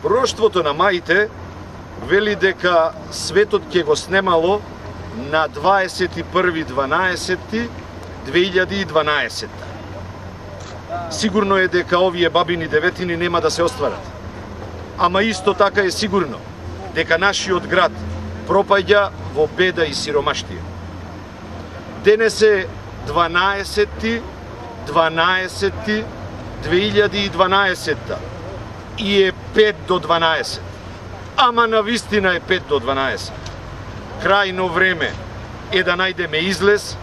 Пророштвото на маите вели дека светот ќе го снемало на 21.12.2012. Сигурно е дека овие бабини деветини нема да се остварат. Ама исто така е сигурно дека нашиот град пропаѓа во беда и сиромаштија. Денес е 12.2012 и е 5 до 12. Ама навистина е 5 до 12. Крајно време е да најдеме излез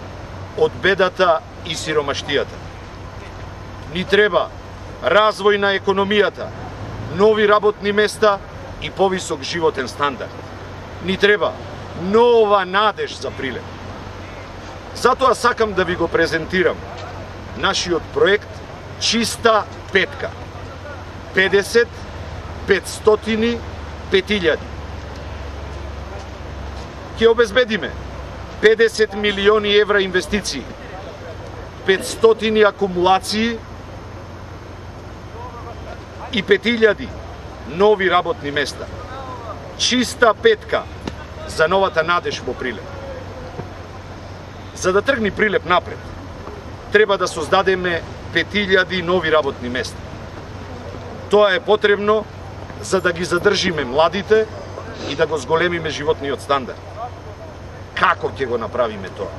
од бедата и сиромаштијата. Ни треба развој на економијата, нови работни места и повисок животен стандард. Ни треба нова надеж за Прилеп. Затоа сакам да ви го презентирам нашиот проект Чиста петка. 50, 500, 5000. Ќе обезбедиме 50 милиони евра инвестиции, 500 акумулации и 5000 нови работни места. Чиста петка за новата надеж во Прилеп. За да тргне Прилеп напред, треба да создадеме 5000 нови работни места. Тоа е потребно за да ги задржиме младите и да го зголемиме животниот стандард. Како ќе го направиме тоа?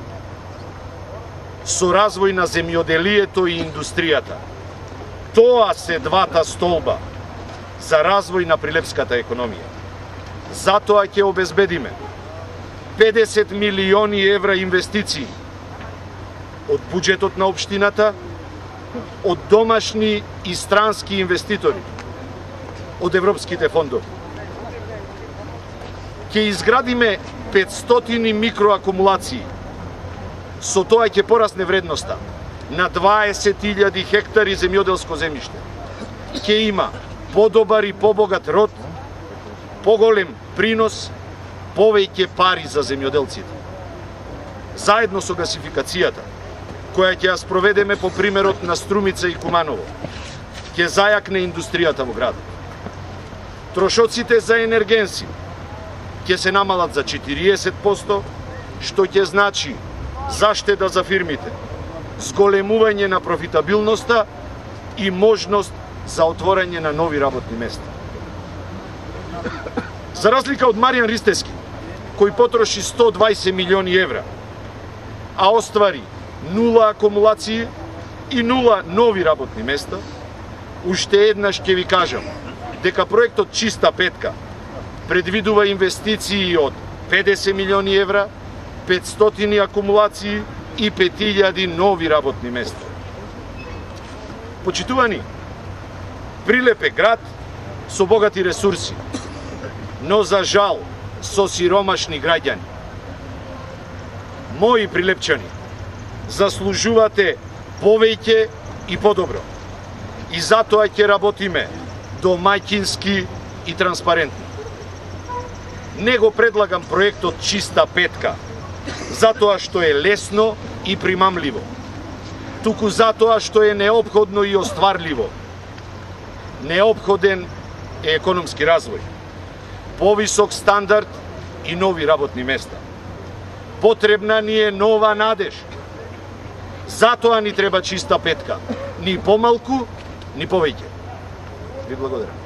Со развој на земјоделието и индустријата. Тоа се двата столба за развој на прилепската економија. Затоа ќе обезбедиме 50 милиони евра инвестиции од буџетот на општината, од домашни и странски инвеститори, од европските фондови. Ќе изградиме 500 микроакумулации. Со тоа ќе порасне вредноста на 20.000 хектари земјоделско земјиште. Ќе има подобар и побогат род, поголем принос, повеќе пари за земјоделците. Заедно со гасификацијата, која ќе ја спроведеме по примерот на Струмица и Куманово, ќе зајакне индустријата во градот. Трошоците за енергенси ќе се намалат за 40%, што ќе значи заштеда за фирмите, зголемување на профитабилноста и можност за отворање на нови работни места. За разлика од Маријан Ристевски, кој потроши 120 милиони евра, а оствари 0 акумулации и 0 нови работни места, уште еднаш ќе ви кажам дека проектот Чиста петка предвидува инвестиции од 50 милиони евра, 500 акумулации и 5000 нови работни места. Почитувани, Прилеп е град со богати ресурси, но за жал со сиромашни граѓани. Мои прилепчани, заслужувате повеќе и подобро. И затоа ќе работиме домаќински и транспарентно. Не го предлагам проектот Чиста петка, затоа што е лесно и примамливо, туку затоа што е неопходно и остварливо. Неопходен е економски развој, повисок стандард и нови работни места. Потребна ни е нова надеж. Затоа ни треба Чиста петка, ни помалку, ни повеќе. Ви благодарам.